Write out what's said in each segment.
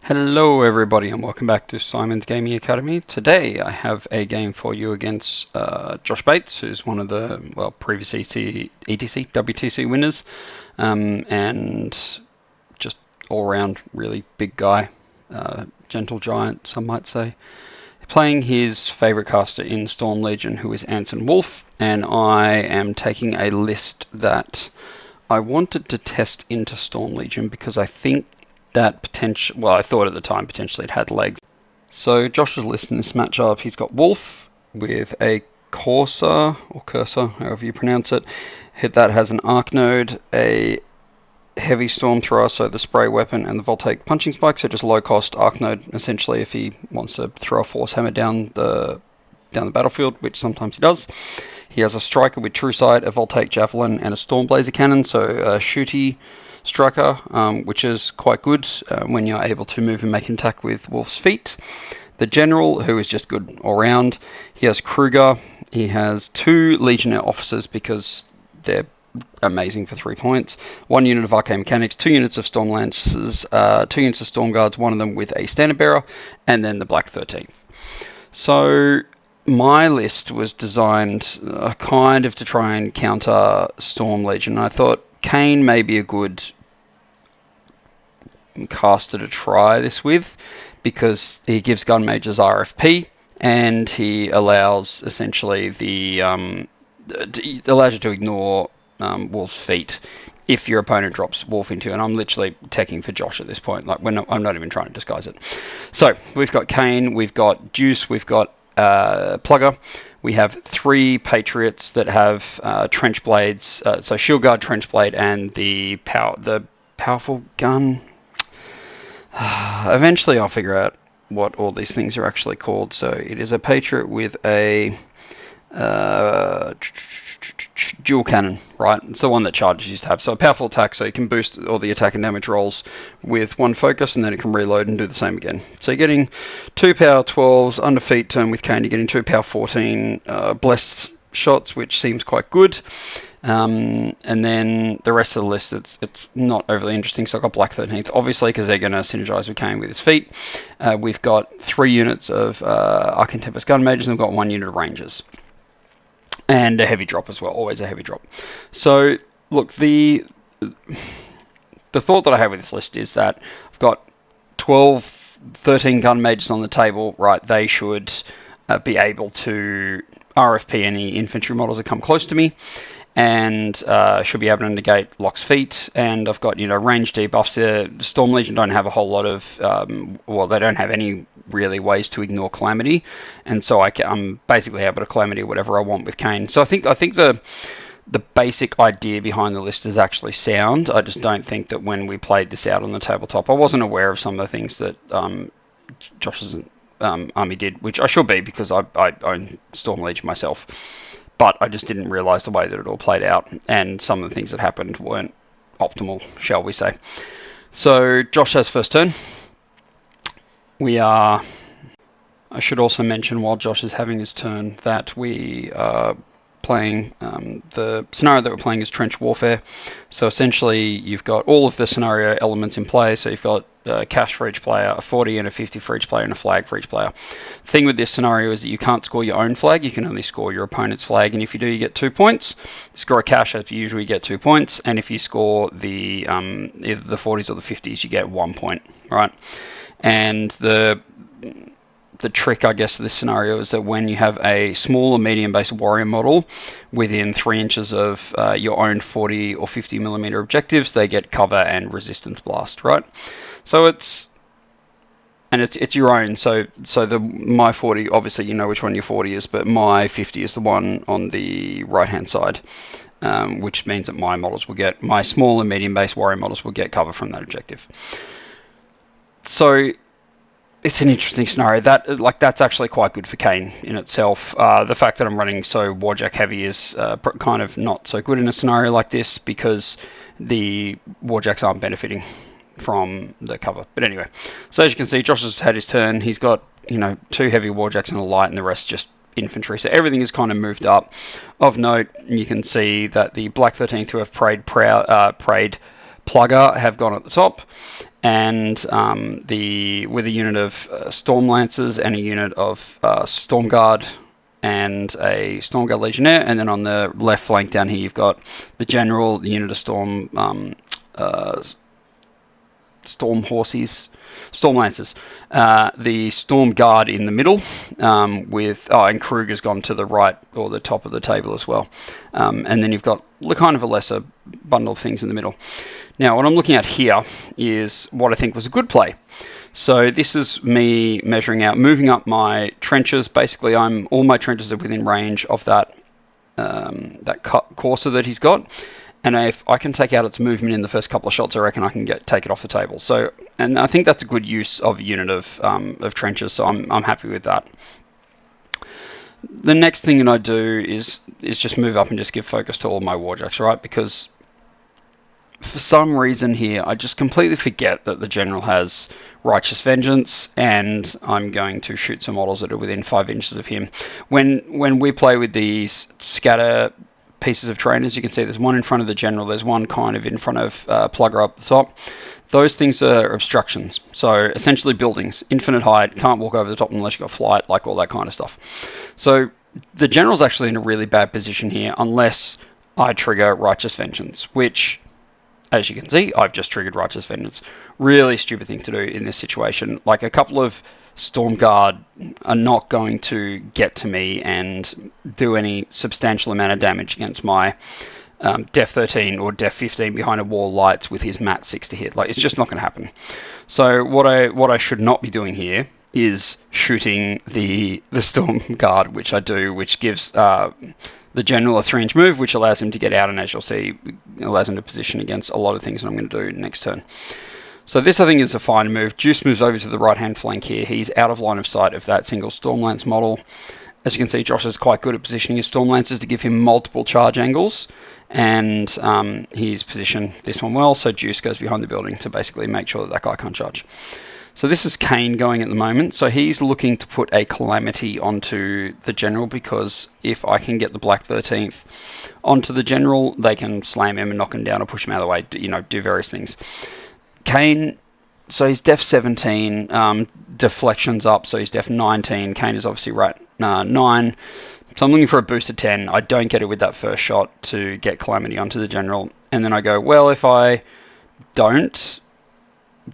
Hello everybody and welcome back to Simon's Gaming Academy. Today I have a game for you against Josh Bates, who's one of the previous ETC, WTC winners, and just all round really big guy, gentle giant some might say. Playing his favourite caster in Storm Legion, who is Anson Wolfe, and I am taking a list that I wanted to test into Storm Legion because I think that I thought at the time potentially it had legs. So Josh's list in this matchup, he's got Wolfe with a Cursor, however you pronounce it. That has an Arc Node, a heavy Stormthrower, so the spray weapon, and the Voltaic punching spike, so just low cost Arc Node essentially if he wants to throw a Force Hammer down the battlefield, which sometimes he does. He has a Stryker with True Sight, a Voltaic Javelin, and a Stormblazer cannon, so a shooty Stryker, which is quite good when you're able to move and make an attack with Wolfe's feet. The General, who is just good all round. He has Kreuger. He has 2 Legionnaire Officers because they're amazing for 3 points. 1 unit of Arcane Mechanics, 2 units of Storm Lancers, 2 units of Storm Guards, one of them with a Standard Bearer, and then the Black 13th. So my list was designed kind of to try and counter Storm Legion. I thought Caine may be a good caster to try this with because he gives Gun Mages RFP and he allows essentially allows you to ignore Wolfe's feet if your opponent drops Wolfe into, and I'm literally teching for Josh at this point. Like I'm not even trying to disguise it. So we've got Caine, we've got Deuce, we've got Plugger. We have 3 Patriots that have trench blades, so shield guard, trench blade, and the powerful gun. Eventually I'll figure out what all these things are actually called. So it is a Patriot with a dual cannon, right? It's the one that charges used to have. So a powerful attack, so you can boost all the attack and damage rolls with 1 focus, and then it can reload and do the same again. So you're getting 2 power 12s under feet turn with Caine. You're getting 2 power 14 blessed shots, which seems quite good. And then the rest of the list, it's not overly interesting. So I've got Black 13th, obviously, because they're going to synergize with Caine with his feet. We've got 3 units of Arcane Tempest Gun Mages, and we've got 1 unit of Rangers. And a heavy drop as well, always a heavy drop. So, look, the thought that I have with this list is that I've got 13 Gun Mages on the table, right? They should be able to RFP any infantry models that come close to me, and should be able to negate Locke's feet. And I've got, range debuffs. The Storm Legion don't have a whole lot of, they don't have any really ways to ignore Calamity, and so I'm basically able to Calamity whatever I want with Caine. So I think the basic idea behind the list is actually sound. I just don't think that when we played this out on the tabletop, I wasn't aware of some of the things that Josh's army did, which I should be because I own Storm Legion myself. But I just didn't realise the way that it all played out, and some of the things that happened weren't optimal, shall we say. So Josh has first turn. I should also mention while Josh is having his turn that we are playing, the scenario that we're playing is Trench Warfare. So essentially you've got all of the scenario elements in play. So you've got cash for each player, a 40 and a 50 for each player, and a flag for each player. The thing with this scenario is that you can't score your own flag, you can only score your opponent's flag, and if you do, you get 2 points. You score a cash, as you usually get 2 points, and if you score the either the 40s or the 50s, you get 1 point, right? And the trick, I guess, of this scenario is that when you have a small or medium-based warrior model within 3 inches of your own 40 or 50 millimeter objectives, they get cover and resistance blast, right? So it's your own. So my 40, obviously you know which one your 40 is, but my 50 is the one on the right-hand side, which means that my small and medium-based warrior models will get cover from that objective. So it's an interesting scenario. That's actually quite good for Caine in itself. The fact that I'm running so Warjack heavy is kind of not so good in a scenario like this because the Warjacks aren't benefiting from the cover. But anyway, so as you can see, Josh has had his turn. He's got 2 heavy Warjacks and a light, and the rest just infantry. So everything is kind of moved up. Of note, you can see that the Black 13th who have prayed Plugger have gone at the top, and with a unit of Stormlancers and a unit of Stormguard and a Stormguard Legionnaire, and then on the left flank down here you've got the General, the unit of Storm Horses, Stormlancers, the Storm Guard in the middle, and Kreuger's gone to the right or the top of the table as well, and then you've got kind of a lesser bundle of things in the middle. Now what I'm looking at here is what I think was a good play. So this is me measuring out, moving up my trenches. Basically, all my trenches are within range of that courser that he's got. And if I can take out its movement in the first couple of shots, I reckon I can take it off the table. So, and I think that's a good use of a unit of trenches. So I'm happy with that. The next thing that I do is just move up and just give focus to all my warjacks, right? Because for some reason here, I just completely forget that the General has Righteous Vengeance, and I'm going to shoot some models that are within 5 inches of him. When we play with these scatter pieces of terrain, as you can see, there's one in front of the General, there's one kind of in front of Plugger up the top. Those things are obstructions, so essentially buildings, infinite height, can't walk over the top unless you've got flight, like all that kind of stuff. So the General's actually in a really bad position here unless I trigger Righteous Vengeance, which, as you can see, I've just triggered Righteous Vengeance. Really stupid thing to do in this situation. Like, a couple of Stormguard are not going to get to me and do any substantial amount of damage against my Def 13 or Def 15 behind a wall lights with his Mat 6 to hit. Like, it's just not going to happen. So what I should not be doing here is shooting the Stormguard, which I do, which gives the General a 3-inch move, which allows him to get out, and as you'll see, allows him to position against a lot of things that I'm going to do next turn. So this, I think, is a fine move. Deuce moves over to the right-hand flank here. He's out of line of sight of that single Stormlance model. As you can see, Josh is quite good at positioning his Stormlancers to give him multiple charge angles, and he's positioned this one well, so Deuce goes behind the building to basically make sure that guy can't charge. So this is Caine going at the moment. So he's looking to put a Calamity onto the General, because if I can get the Black 13th onto the General, they can slam him and knock him down or push him out of the way, do various things. Caine, so he's Def 17, Deflection's up, so he's Def 19. Caine is obviously Rat 9. So I'm looking for a boost of 10. I don't get it with that first shot to get Calamity onto the General. And then I go, well, if I don't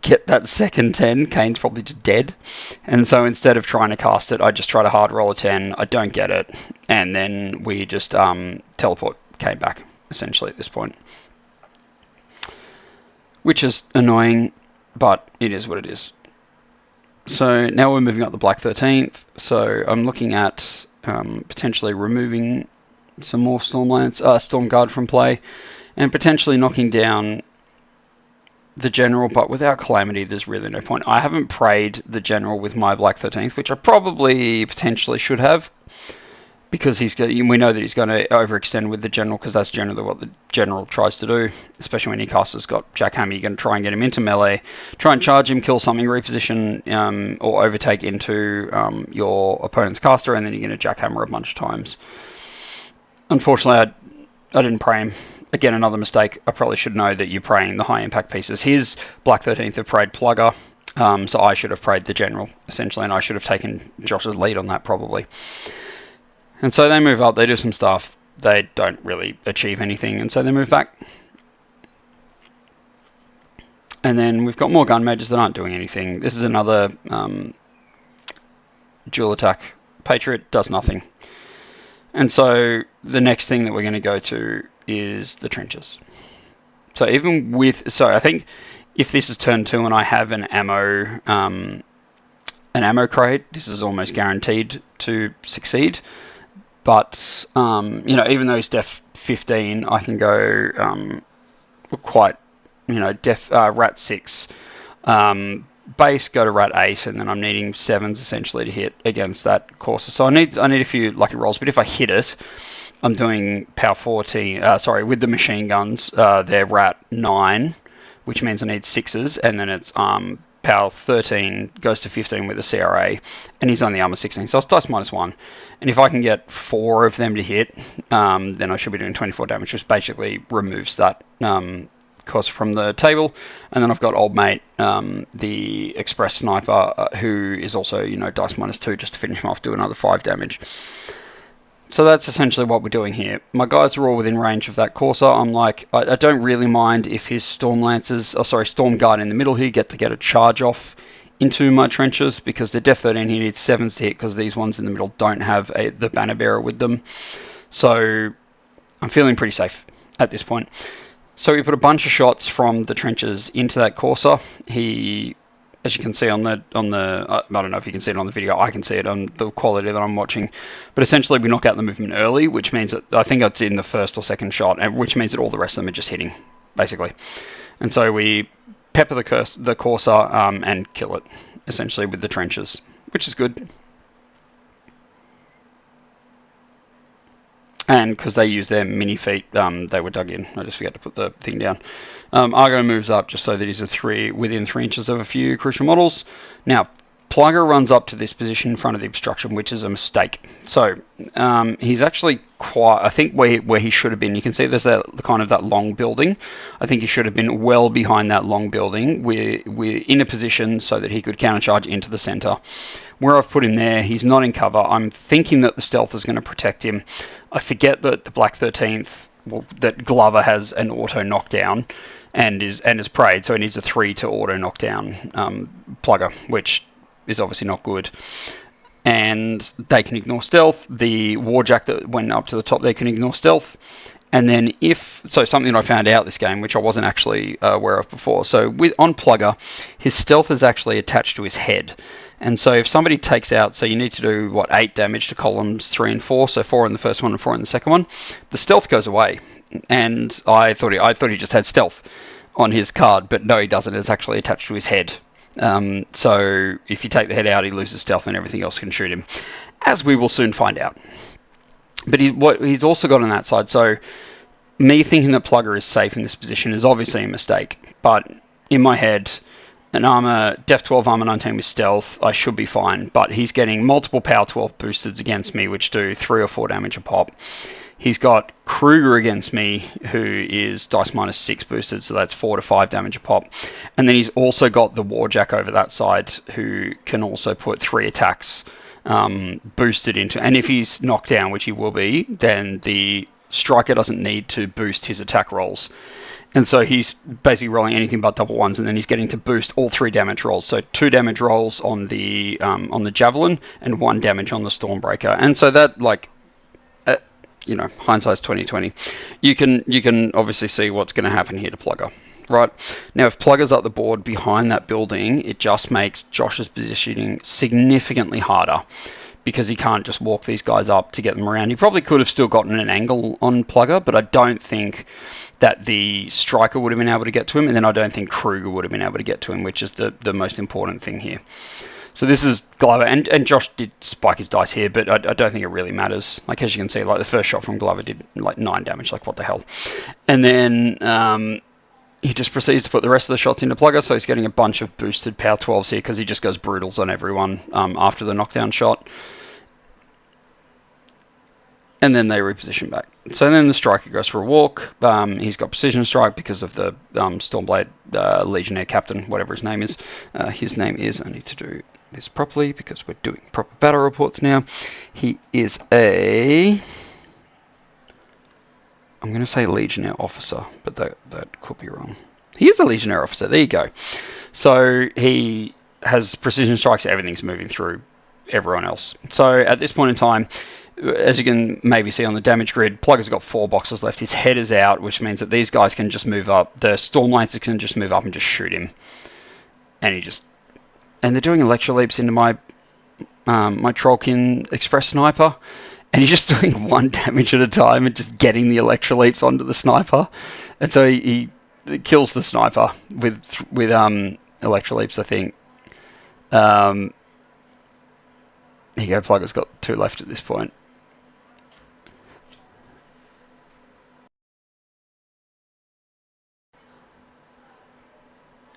get that second 10, Caine's probably just dead. And so instead of trying to cast it, I just try to hard roll a 10. I don't get it. And then we just teleport Caine back, essentially, at this point. Which is annoying, but it is what it is. So now we're moving up the Black 13th. So I'm looking at potentially removing some more Stormguard from play, and potentially knocking down the General, but without Calamity, there's really no point. I haven't prayed the General with my Black 13th, which I probably potentially should have, because we know that he's going to overextend with the General, because that's generally what the General tries to do, especially when your caster's got Jackhammer. You're going to try and get him into melee, try and charge him, kill something, reposition, or overtake into your opponent's caster, and then you're going to Jackhammer a bunch of times. Unfortunately, I didn't pray him. Again, another mistake. I probably should know that you're praying the high impact pieces. His Black 13th have prayed Plugger, so I should have prayed the General, essentially, and I should have taken Josh's lead on that, probably. And so they move up, they do some stuff, they don't really achieve anything, and so they move back. And then we've got more gun mages that aren't doing anything. This is another dual attack. Patriot does nothing. And so the next thing that we're going to go to is the trenches. So I think if this is turn 2 and I have an ammo crate, this is almost guaranteed to succeed. But, even though he's Def 15, I can go quite, Rat 6, base, go to Rat 8, and then I'm needing 7s essentially to hit against that courser. So I need a few lucky rolls, but if I hit it, I'm doing power 14, with the machine guns, they're Rat 9, which means I need 6s, and then it's power 13 goes to 15 with the CRA, and he's on the armor 16, so it's dice -1. And if I can get 4 of them to hit, then I should be doing 24 damage, which basically removes that course, from the table. And then I've got old mate, the Express Sniper, who is also, dice -2 just to finish him off, do another 5 damage. So that's essentially what we're doing here. My guys are all within range of that Corsair. I'm like, I don't really mind if his Storm Guard in the middle here get a charge off into my trenches, because the Def 13 he needs 7s to hit, because these ones in the middle don't have the banner bearer with them. So I'm feeling pretty safe at this point. So we put a bunch of shots from the trenches into that Corsair. He, as you can see on the I don't know if you can see it on the video, I can see it on the quality that I'm watching, but essentially we knock out the movement early, which means that I think it's in the first or second shot, and which means that all the rest of them are just hitting, basically. And so we pepper the Corsair and kill it, essentially, with the trenches, which is good. And because they use their mini feet, they were dug in. I just forgot to put the thing down. Argo moves up just so that he's within 3 inches of a few crucial models. Now, Plugger runs up to this position in front of the obstruction, which is a mistake. So he's actually I think where he should have been. You can see there's that long building. I think he should have been well behind that long building. We're in a position so that he could countercharge into the center. Where I've put him there, he's not in cover. I'm thinking that the stealth is going to protect him. I forget that the Black 13th, that Glover has an auto knockdown and is prayed, so he needs a 3 to auto knockdown Plugger, which is obviously not good. And they can ignore stealth. The Warjack that went up to the top there can ignore stealth. And then something I found out this game, which I wasn't actually aware of before. So on Plugger, his stealth is actually attached to his head. And so if somebody takes out, so you need to do, 8 damage to columns 3 and 4, so 4 in the first one and 4 in the second one, the stealth goes away. And I thought he just had stealth on his card, but no, he doesn't. It's actually attached to his head. So if you take the head out, he loses stealth and everything else can shoot him, as we will soon find out. But what he's also got on that side, so me thinking that Plugger is safe in this position is obviously a mistake, but in my head, an Def 12 armor 19 with stealth, I should be fine, but he's getting multiple power 12 boosters against me, which do 3 or 4 damage a pop. He's got Kreuger against me, who is dice -6 boosted, so that's 4 to 5 damage a pop. And then he's also got the Warjack over that side, who can also put 3 attacks boosted into. And if he's knocked down, which he will be, then the Stryker doesn't need to boost his attack rolls. And so he's basically rolling anything but double ones, and then he's getting to boost all 3 damage rolls. So 2 damage rolls on the Javelin and 1 damage on the Stormbreaker. And so that, hindsight's 20/20. You can obviously see what's going to happen here to Plugger, right? Now, if Plugger's up the board behind that building, it just makes Josh's positioning significantly harder, because he can't just walk these guys up to get them around. He probably could have still gotten an angle on Plugger, but I don't think that the Stryker would have been able to get to him, and then I don't think Kreuger would have been able to get to him, which is the most important thing here. So this is Glover, and Josh did spike his dice here, but I don't think it really matters. Like, as you can see, the first shot from Glover did 9 damage, what the hell. And then he just proceeds to put the rest of the shots into Plugger, so he's getting a bunch of boosted power 12s here, because he just goes brutals on everyone after the knockdown shot. And then they reposition back. So then the Stryker goes for a walk. He's got Precision Strike because of the Stormblade Legionnaire Captain, whatever his name is. His name is, I need to do this properly because we're doing proper battle reports now. He is I'm going to say Legionnaire Officer, but that could be wrong. He is a Legionnaire Officer, there you go. So he has Precision Strikes, everything's moving through everyone else. So at this point in time, as you can maybe see on the damage grid, Plugger's got 4 boxes left. His head is out, which means that these guys can just move up. The Stormblazer can just move up and just shoot him. And they're doing Electro Leaps into my Trollkin Express Sniper. And he's just doing 1 damage at a time and just getting the Electro Leaps onto the Sniper. And so he kills the Sniper with Electro Leaps, I think. Here you go, Plugger's got 2 left at this point.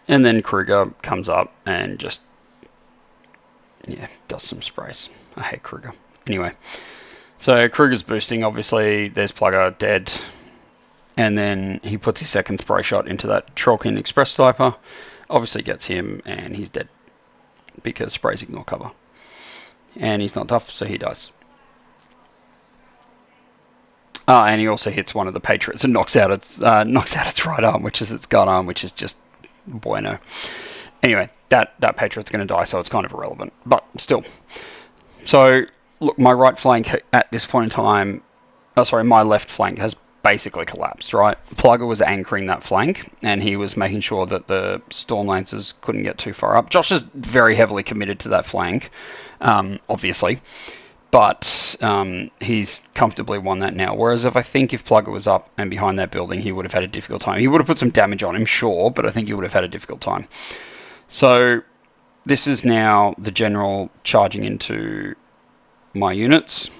And then Kreuger comes up and just, does some sprays. I hate Kreuger. Anyway, so Kreuger's boosting, obviously. There's Plugger dead. and then he puts his second spray shot into that Trollkin Express Sniper. Obviously gets him, and he's dead because sprays ignore cover. And he's not tough, so he dies. And he also hits one of the Patriots and knocks out its right arm, which is its gun arm, which is just bueno. Anyway, that Patriot's going to die, so it's kind of irrelevant, but still. So look, my right flank at this point in time, my left flank has basically collapsed, right? Plugger was anchoring that flank, and he was making sure that the Stormlazers couldn't get too far up. Josh is very heavily committed to that flank, obviously, but he's comfortably won that now. Whereas if Plugger was up and behind that building, he would have had a difficult time. He would have put some damage on him, sure, but I think he would have had a difficult time. So this is now the general charging into my units.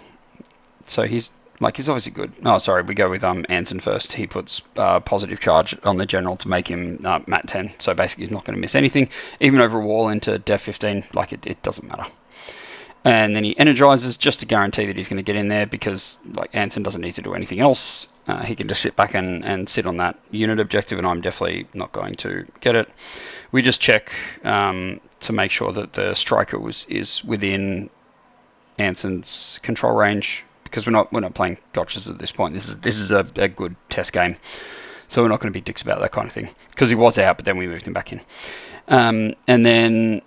So he's obviously good. Oh, sorry, we go with Anson first. He puts positive charge on the general to make him mat 10. So basically he's not going to miss anything. Even over a wall into def 15, it doesn't matter. And then he energizes just to guarantee that he's going to get in there, because Anson doesn't need to do anything else. He can just sit back and sit on that unit objective, and I'm definitely not going to get it. We just check to make sure that the Stryker is within Anson's control range, because we're not playing gotchas at this point. This is a good test game, so we're not going to be dicks about that kind of thing, because he was out, but then we moved him back in. And then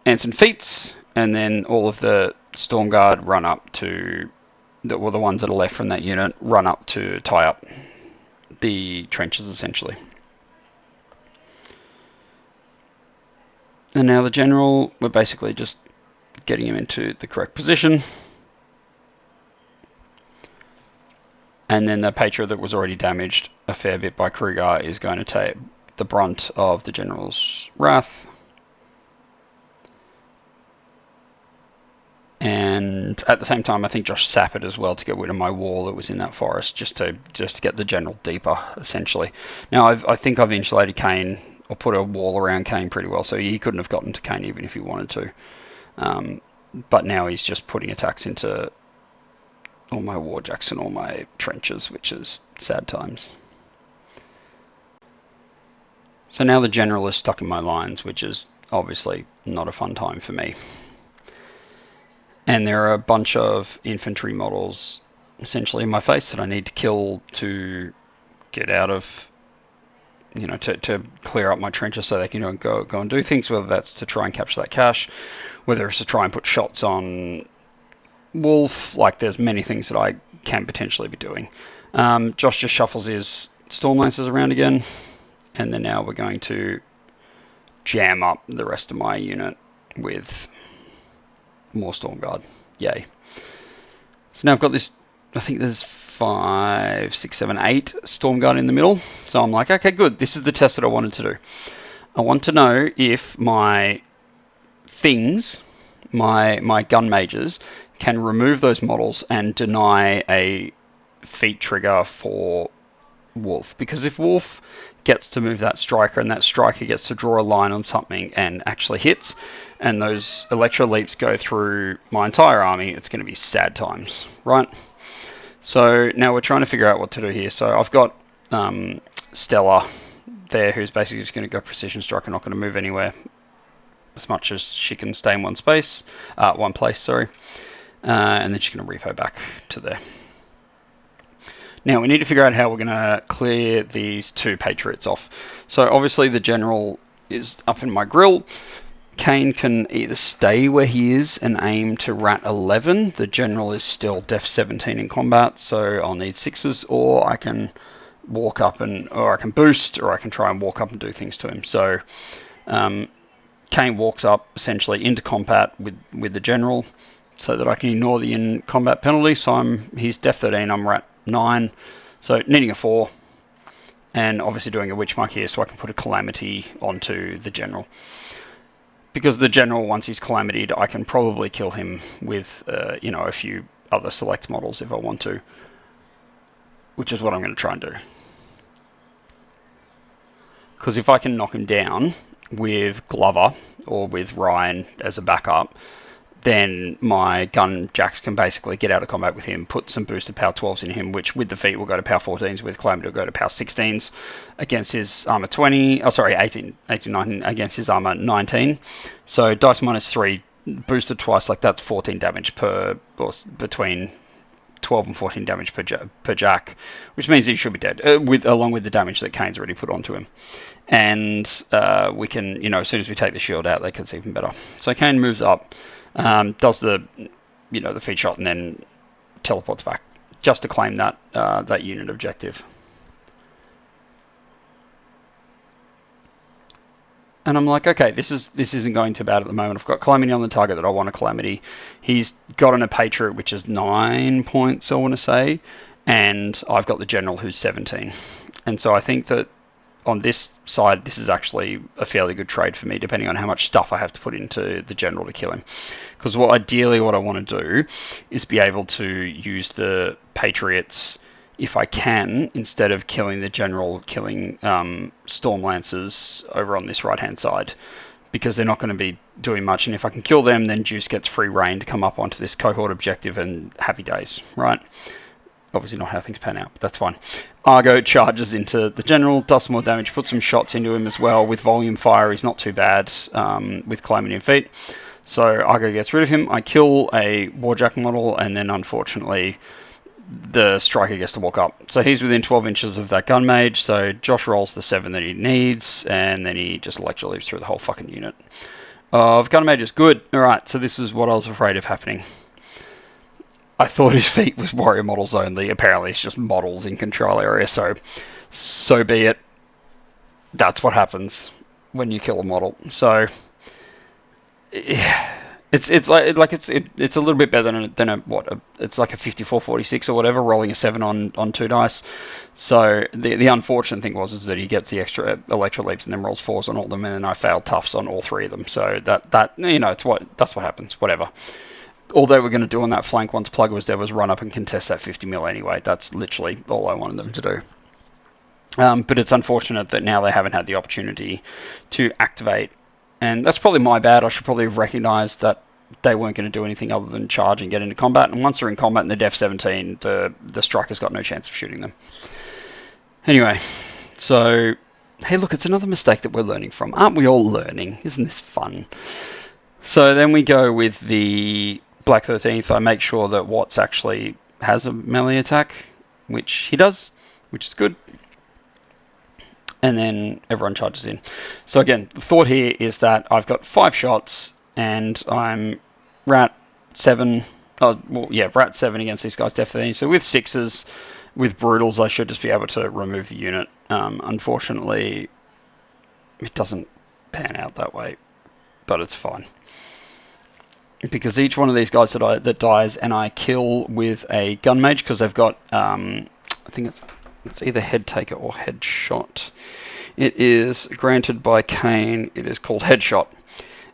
Anson feats, and then all of the Storm Guard run up to the ones that are left from that unit run up to tie up the trenches, essentially. And now the general, we're basically just getting him into the correct position. And then the Patriot that was already damaged a fair bit by Kreuger is going to take the brunt of the general's wrath. And at the same time, I think Josh sap it as well to get rid of my wall that was in that forest, just to get the general deeper, essentially. Now, I think I've insulated Caine, or put a wall around Caine pretty well, so he couldn't have gotten to Caine even if he wanted to. But now he's just putting attacks into all my warjacks and all my trenches, which is sad times. So now the general is stuck in my lines, which is obviously not a fun time for me. And there are a bunch of infantry models essentially in my face that I need to kill to get out of, to clear up my trenches so they can go and do things, whether that's to try and capture that cache, whether it's to try and put shots on Wolf. There's many things that I can potentially be doing. Josh just shuffles his Stormlazers around again, and then now we're going to jam up the rest of my unit with more Storm Guard. Yay. So now I've got this, I think there's 5, 6, 7, 8 Storm Guard in the middle. So I'm like, okay, good. This is the test that I wanted to do. I want to know if my things, my gun mages, can remove those models and deny a feat trigger for Wolf. Because if Wolf gets to move that Stryker, and that Stryker gets to draw a line on something and actually hits, and those electro leaps go through my entire army, it's going to be sad times, right? So now we're trying to figure out what to do here. So I've got Stella there, who's basically just going to go precision strike and not going to move anywhere as much as she can stay in one place, sorry. And then she's going to repo back to there. Now we need to figure out how we're going to clear these two Patriots off. So obviously the general is up in my grill. Caine can either stay where he is and aim to rat 11. The general is still def 17 in combat, so I'll need 6s, or I can walk up or I can boost, or I can try and walk up and do things to him. So Caine walks up essentially into combat with the general, so that I can ignore the in combat penalty. So he's def 13, I'm rat 9, so needing a 4, and obviously doing a witch mark here so I can put a calamity onto the general. Because the general, once he's calamitied, I can probably kill him with a few other select models if I want to, which is what I'm going to try and do. Because if I can knock him down with Glover or with Ryan as a backup, then my gun jacks can basically get out of combat with him, put some boosted power 12s in him, which with defeat will go to power 14s, with Calamity will go to power 16s against his armor 20, 18, 19 against his armor 19. So dice minus 3 boosted twice, like that's 14 damage per, or between 12 and 14 damage per jack, which means he should be dead, along with the damage that Caine's already put onto him. And we can, you know, as soon as we take the shield out, that gets even better. So Caine moves up, does the, you know, the feed shot, and then teleports back just to claim that that unit objective. And I'm like, okay, this isn't going too bad at the moment. I've got Calamity on the target that I want a Calamity. He's got a Patriot, which is 9 points, I want to say, and I've got the General, who's 17. And so I think that on this side, this is actually a fairly good trade for me, depending on how much stuff I have to put into the General to kill him. Because ideally what I want to do is be able to use the Patriots, if I can, instead of killing the General, killing Stormlancers over on this right-hand side, because they're not going to be doing much. And if I can kill them, then Deuce gets free reign to come up onto this cohort objective, and happy days, right? Obviously not how things pan out, but that's fine. Argo charges into the General, does some more damage, puts some shots into him as well. With volume fire, he's not too bad with Calamity and Feet. So Argo gets rid of him. I kill a Warjack model, and then unfortunately the Stryker gets to walk up. So he's within 12 inches of that Gun Mage, so Josh rolls the 7 that he needs, and then he just Electro leaves through the whole fucking unit of Gun Mages. Good. Alright, so this is what I was afraid of happening. I thought his feat was warrior models only. Apparently it's just models in control area, so be it. That's what happens when you kill a model. So it's a little bit better than it's like a 54-46 or whatever, rolling a 7 on 2 dice. So the unfortunate thing is that he gets the extra Electro Leaps and then rolls 4s on all of them, and then I failed toughs on all 3 of them. So that you know, that's what happens. Whatever. All they were going to do on that flank once Plug was there was run up and contest that 50 mil anyway. That's literally all I wanted them to do. But it's unfortunate that now they haven't had the opportunity to activate. And that's probably my bad. I should probably have recognised that they weren't going to do anything other than charge and get into combat. And once they're in combat in the Def 17, the Striker's got no chance of shooting them. Anyway, so, hey look, it's another mistake that we're learning from. Aren't we all learning? Isn't this fun? So then we go with the Black 13th. I make sure that Watts actually has a melee attack, which he does, which is good. And then everyone charges in. So again, the thought here is that I've got 5 shots, and I'm Rat 7. Rat 7 against these guys, definitely. So with 6s, with Brutals, I should just be able to remove the unit. Unfortunately, it doesn't pan out that way, but it's fine. Because each one of these guys that dies, and I kill with a Gun Mage, because they've got, I think it's either Head Taker or Headshot. It is granted by Caine. It is called Headshot.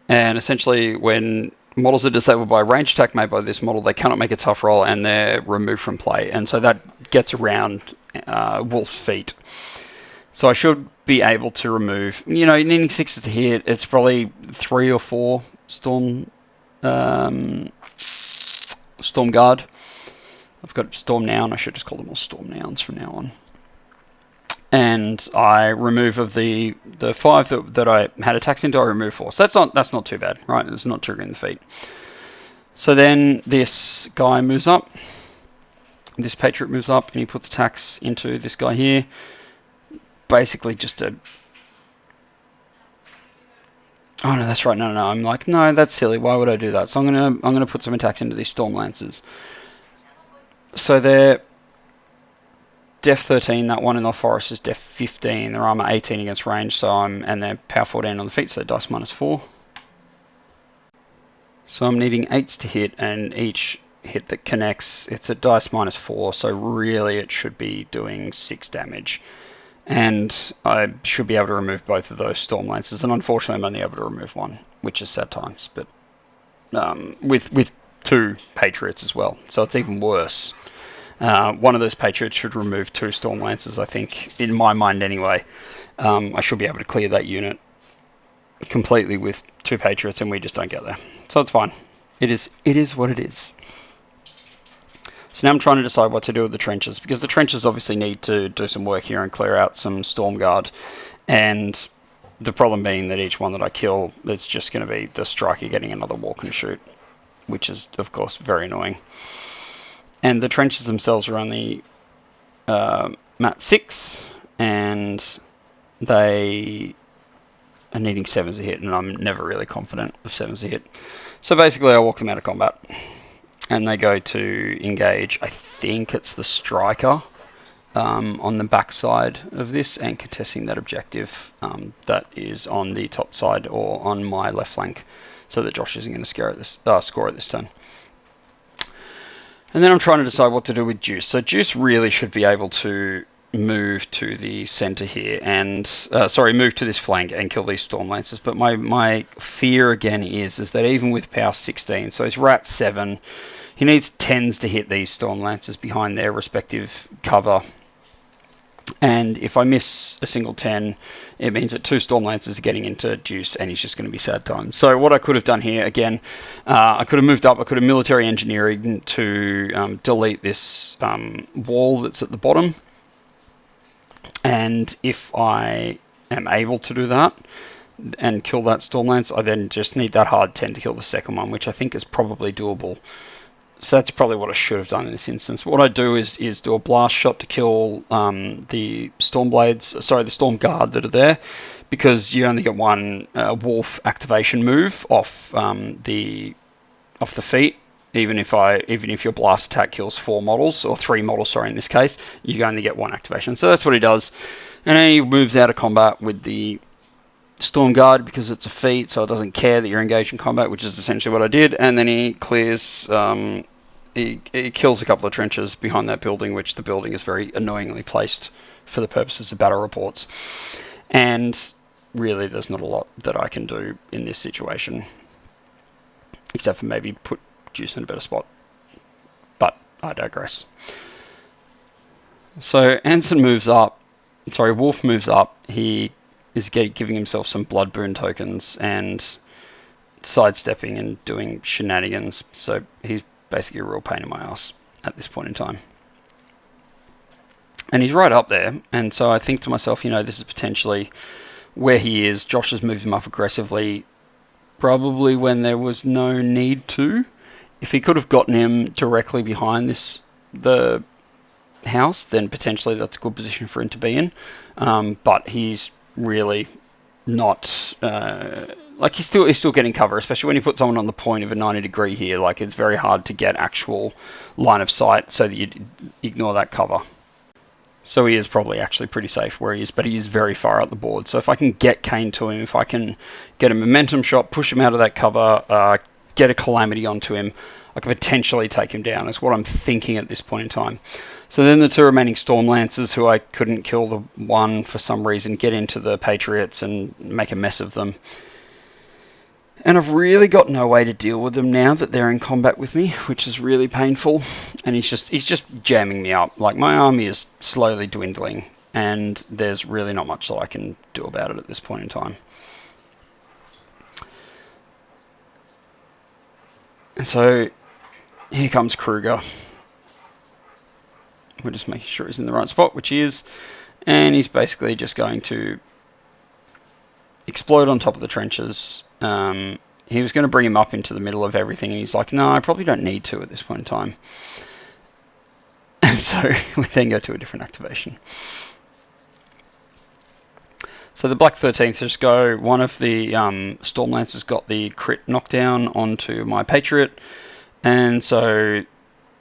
And essentially, when models are disabled by a range attack made by this model, they cannot make a tough roll, and they're removed from play. And so that gets around Wolf's feat. So I should be able to remove, you know, needing 6s to hit, it's probably 3 or 4 Storm Guard. I've got Storm Noun. I should just call them all Storm Nouns from now on. And I remove of the 5 that I had attacks into, I remove 4. So that's not too bad, right? It's not triggering the feat. So then this guy moves up. This Patriot moves up, and he puts attacks into this guy here. Basically just a... Oh no, that's right. No. I'm like, no, that's silly. Why would I do that? So I'm gonna put some attacks into these Stormlancers. So they're Def 13. That one in the forest is Def 15. Their armor 18 against range. And they're power 14 on the feet. So dice minus 4. So I'm needing 8s to hit, and each hit that connects, it's a dice minus 4. So really, it should be doing 6 damage. And I should be able to remove both of those Stormlancers, and unfortunately I'm only able to remove one, which is sad times, but with 2 Patriots as well, so it's even worse. One of those Patriots should remove 2 Stormlancers, I think, in my mind anyway. I should be able to clear that unit completely with 2 Patriots, and we just don't get there. So it's fine. It is what it is. So now I'm trying to decide what to do with the trenches, because the trenches obviously need to do some work here and clear out some storm guard, and the problem being that each one that I kill, it's just going to be the Stryker getting another walk and shoot, which is of course very annoying. And the trenches themselves are only mat 6, and they are needing 7s a hit, and I'm never really confident of 7s a hit. So basically I walk them out of combat, and they go to engage, I think it's the Stryker, on the back side of this, and contesting that objective that is on the top side or on my left flank, so that Josh isn't going to score at this turn. And then I'm trying to decide what to do with Deuce. So Deuce really should be able to move to the center here and move to this flank and kill these Stormlancers. But my fear again is that even with power 16, so he's rat 7, he needs 10s to hit these Stormlancers behind their respective cover. And if I miss a single 10, it means that 2 Stormlancers are getting into Deuce, and he's just going to be sad times. So what I could have done here, again, I could have moved up, I could have military engineering to delete this wall that's at the bottom. And if I am able to do that and kill that Stormlance, I then just need that hard 10 to kill the second one, which I think is probably doable. So that's probably what I should have done in this instance. What I do is do a blast shot to kill the the Storm Guard that are there, because you only get one Wolf activation move off the feet. Even if your blast attack kills 4 models, or 3 models, sorry, in this case, you only get 1 activation. So that's what he does, and then he moves out of combat with the Storm Guard because it's a feat, so it doesn't care that you're engaged in combat, which is essentially what I did. And then he clears, he kills a couple of trenches behind that building, which the building is very annoyingly placed for the purposes of battle reports. And really, there's not a lot that I can do in this situation, except for maybe put Deuce in a better spot. But I digress. So Anson moves up. Sorry, Wolfe moves up. He is giving himself some blood boon tokens and sidestepping and doing shenanigans. So he's basically a real pain in my ass at this point in time. And he's right up there. And so I think to myself, this is potentially where he is. Josh has moved him up aggressively, probably when there was no need to. If he could have gotten him directly behind the house, then potentially that's a good position for him to be in. But he's really not he's still getting cover, especially when you put someone on the point of a 90-degree here. Like, it's very hard to get actual line of sight, so that you ignore that cover. So he is probably actually pretty safe where he is, but he is very far out the board. So if I can get Caine to him, if I can get a momentum shot, push him out of that cover, get a calamity onto him, I can potentially take him down, is what I'm thinking at this point in time. So then the 2 remaining Stormlancers, who I couldn't kill the one for some reason, get into the Patriots and make a mess of them. And I've really got no way to deal with them now that they're in combat with me, which is really painful. And he's just jamming me up. Like, my army is slowly dwindling, and there's really not much that I can do about it at this point in time. And so here comes Kreuger. We're just making sure he's in the right spot, which he is. And he's basically just going to explode on top of the trenches. He was going to bring him up into the middle of everything, and he's like, no, I probably don't need to at this point in time. And so we then go to a different activation. So the Black 13th just go, one of the Stormlancers got the crit knockdown onto my Patriot, and so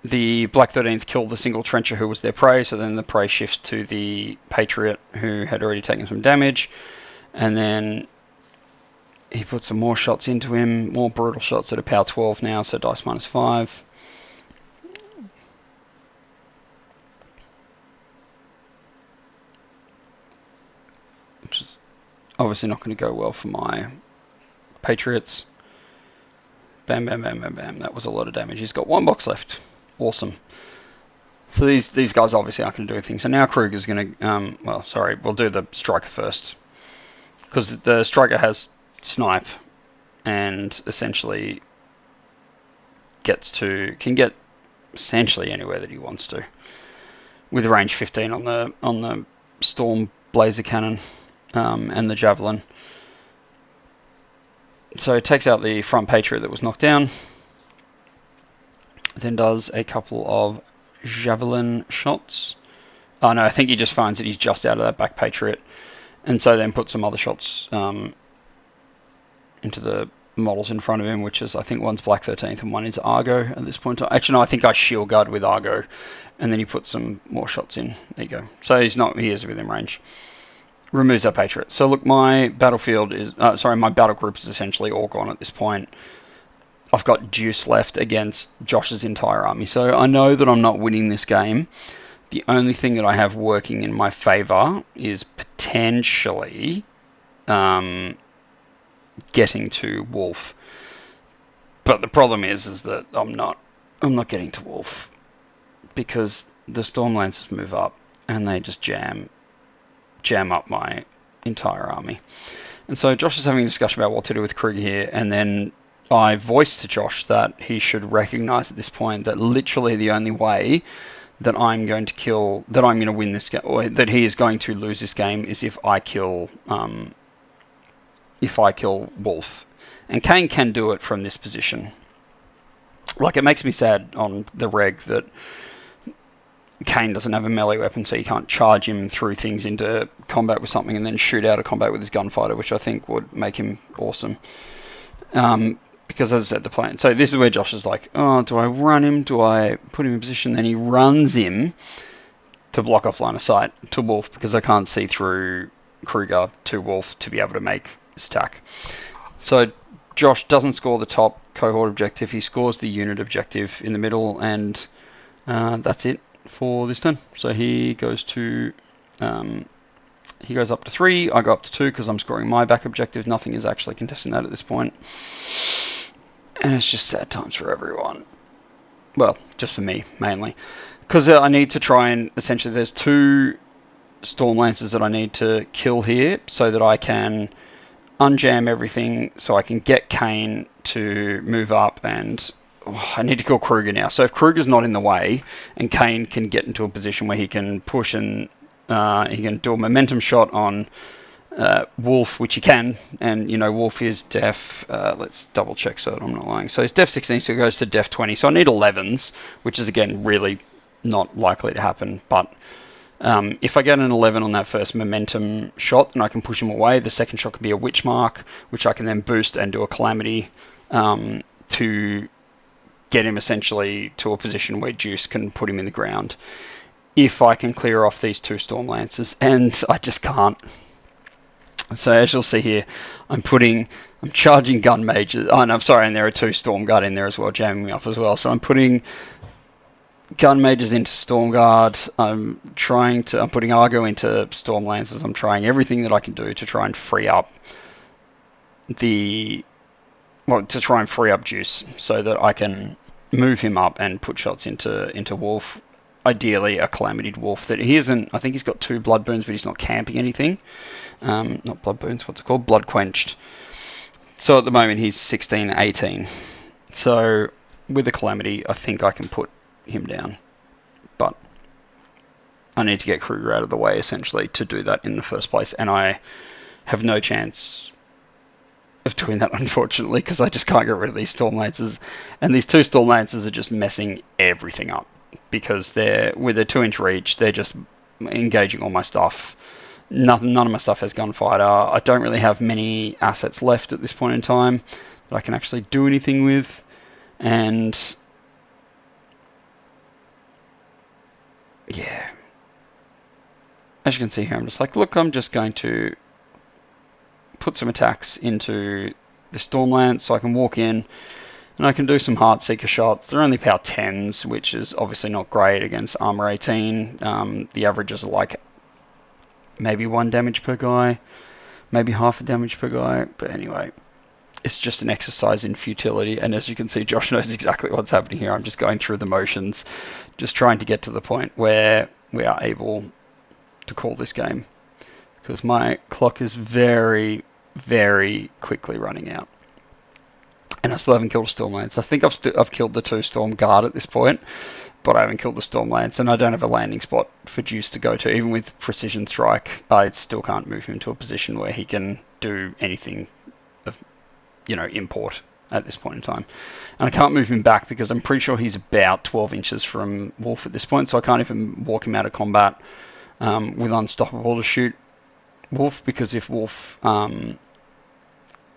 the Black 13th killed the single trencher who was their prey, so then the prey shifts to the Patriot who had already taken some damage, and then he put some more shots into him, more brutal shots at a power 12 now, so dice -5. Which is obviously not going to go well for my Patriots. Bam, bam, bam, bam, bam. That was a lot of damage. He's got 1 box left. Awesome. So these guys obviously aren't going to do anything. So now Kreuger's going to... we'll do the Stryker first. Because the Stryker has Snipe, and essentially can get essentially anywhere that he wants to, with range 15 on the Stormblazer cannon and the Javelin. So it takes out the front Patriot that was knocked down, then does a couple of Javelin shots. Oh no, I think he just finds that he's just out of that back Patriot, and so then puts some other shots into the models in front of him, which is, I think one's Black 13th and one is Argo at this point. Actually, no, I think I shield guard with Argo, and then he puts some more shots in. There you go. So he is within range. Removes that Patriot. So look, my battlefield is, my battle group is essentially all gone at this point. I've got Deuce left against Josh's entire army. So I know that I'm not winning this game. The only thing that I have working in my favor is potentially getting to Wolfe. But the problem is that I'm not getting to Wolfe because the Stormlancers move up and they just jam up my entire army. And so Josh is having a discussion about what to do with Kreuger here, and then I voiced to Josh that he should recognize at this point that literally the only way that I'm going to win this game, or that he is going to lose this game, is if I kill Wolfe. And Caine can do it from this position. Like, it makes me sad on the reg that Caine doesn't have a melee weapon, so you can't charge him through things into combat with something and then shoot out of combat with his gunfighter, which I think would make him awesome. Because, as I said, the plan. So this is where Josh is like, oh, do I run him? Do I put him in position? Then he runs him to block off line of sight to Wolfe, because I can't see through Kreuger to Wolfe to be able to make his attack. So Josh doesn't score the top cohort objective. He scores the unit objective in the middle, and that's it for this turn. So he goes up to 3. I go up to 2 because I'm scoring my back objective. Nothing is actually contesting that at this point. And it's just sad times for everyone. Well, just for me, mainly. Because I need to try and, essentially, there's 2 Stormlancers that I need to kill here so that I can unjam everything, so I can get Caine to move up, and I need to kill Kreuger now. So if Kreuger's not in the way, and Caine can get into a position where he can push and he can do a momentum shot on Wolfe, which he can, and Wolfe is def, let's double check so that I'm not lying. So he's def 16, so he goes to def 20. So I need 11s, which is again really not likely to happen, but if I get an 11 on that first momentum shot, then I can push him away. The second shot can be a Witch Mark, which I can then boost and do a Calamity to get him essentially to a position where Deuce can put him in the ground. If I can clear off these 2 Stormlancers, and I just can't. So as you'll see here, I'm charging Gun Mages. Oh, no, I'm sorry, and there are 2 Storm Guard in there as well, jamming me off as well. So I'm putting Gun Mages into Storm Guard. I'm putting Argo into Stormlancers. I'm trying everything that I can do to try and free up Deuce, so that I can move him up and put shots into Wolfe. Ideally, a Calamity Wolfe that he isn't. I think he's got 2 Blood Boons, but he's not camping anything. Not Blood Boons, what's it called? Blood Quenched. So at the moment, he's 16, 18. So with the Calamity, I think I can put him down. But I need to get Kreuger out of the way, essentially, to do that in the first place. And I have no chance of doing that, unfortunately, because I just can't get rid of these Stormlancers. And these 2 Stormlancers are just messing everything up, because with a 2-inch reach, they're just engaging all my stuff. None of my stuff has gunfighter. I don't really have many assets left at this point in time that I can actually do anything with. And yeah, as you can see here, I'm just like, look, I'm just going to put some attacks into the Stormlance so I can walk in and I can do some Heartseeker shots. They're only power 10s, which is obviously not great against armor 18. The averages are like maybe 1 damage per guy, maybe half a damage per guy. But anyway, it's just an exercise in futility. And as you can see, Josh knows exactly what's happening here. I'm just going through the motions, just trying to get to the point where we are able to call this game, because my clock is very, very quickly running out. And I still haven't killed a Stormlance. I think I've killed the 2 Storm Guard at this point, but I haven't killed the Stormlance, and I don't have a landing spot for Deuce to go to. Even with Precision Strike, I still can't move him to a position where he can do anything of, import at this point in time. And I can't move him back because I'm pretty sure he's about 12 inches from Wolfe at this point, so I can't even walk him out of combat with Unstoppable to shoot Wolfe, because if Wolfe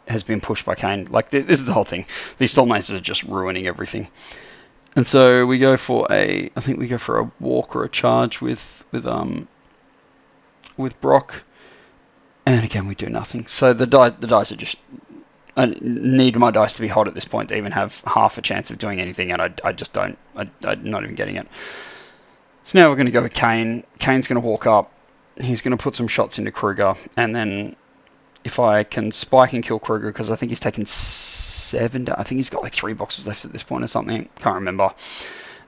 has been pushed by Caine, like this is the whole thing. These Stormblazers are just ruining everything. And so we go for I think we go for a walk or a charge with Brock, and again we do nothing. So the dice are just, I need my dice to be hot at this point to even have half a chance of doing anything, and I just don't. I'm not even getting it. So now we're going to go with Caine. Caine's going to walk up. He's going to put some shots into Kreuger, and then if I can spike and kill Kreuger, because I think he's taken 7. I think he's got like 3 boxes left at this point or something. Can't remember.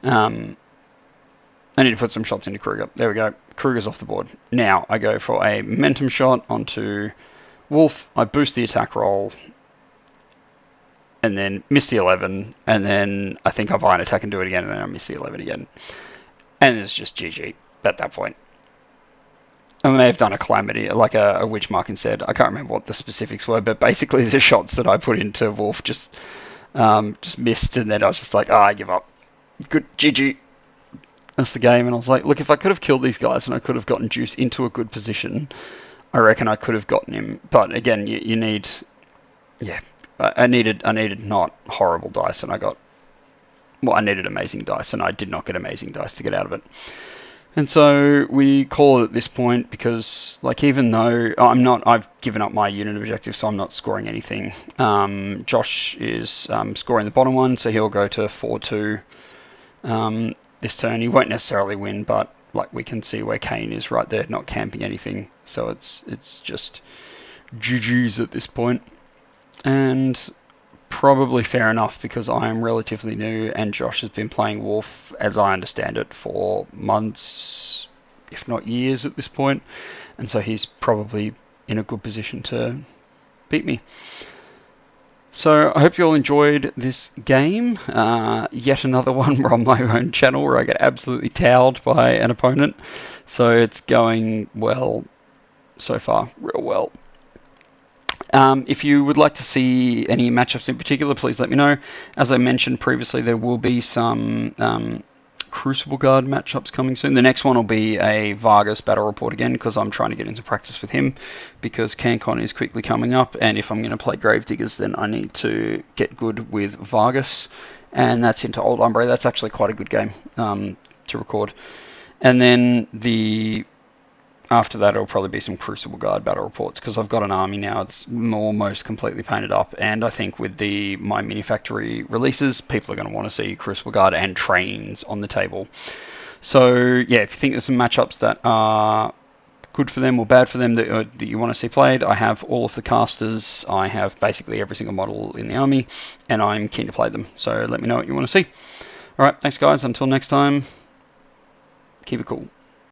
I need to put some shots into Kreuger. There we go. Kreuger's off the board. Now I go for a momentum shot onto Wolfe. I boost the attack roll, and then miss the 11, and then I think I buy an attack and do it again, and then I miss the 11 again. And it's just GG at that point. I may have done a calamity, like a witch mark instead. I can't remember what the specifics were, but basically the shots that I put into Wolfe just missed, and then I was just like, I give up. Good, GG. That's the game. And I was like, look, if I could have killed these guys and I could have gotten Deuce into a good position, I reckon I could have gotten him. But again, you need, I needed not horrible dice, and I needed amazing dice, and I did not get amazing dice to get out of it. And so we call it at this point, because like, even though I've given up my unit objective, so I'm not scoring anything. Josh is scoring the bottom one, so he'll go to 4-2 this turn. He won't necessarily win, but like, we can see where Caine is right there, not camping anything. So it's just GG's at this point. And probably fair enough, because I am relatively new and Josh has been playing Wolfe, as I understand it, for months, if not years at this point, and so he's probably in a good position to beat me. So I hope you all enjoyed this game. Yet another one on my own channel where I get absolutely towed by an opponent. So it's going well so far, real well. If you would like to see any matchups in particular, please let me know. As I mentioned previously, there will be some Crucible Guard matchups coming soon. The next one will be a Vargas battle report again, because I'm trying to get into practice with him, because CanCon is quickly coming up, and if I'm going to play Gravediggers, then I need to get good with Vargas, and that's into Old Umbre. That's actually quite a good game to record. And then after that, it'll probably be some Crucible Guard battle reports, because I've got an army now. It's almost completely painted up, and I think with my mini factory releases, people are going to want to see Crucible Guard and trains on the table. So yeah, if you think there's some matchups that are good for them or bad for them that you want to see played, I have all of the casters. I have basically every single model in the army, and I'm keen to play them. So let me know what you want to see. All right, thanks guys. Until next time, keep it cool.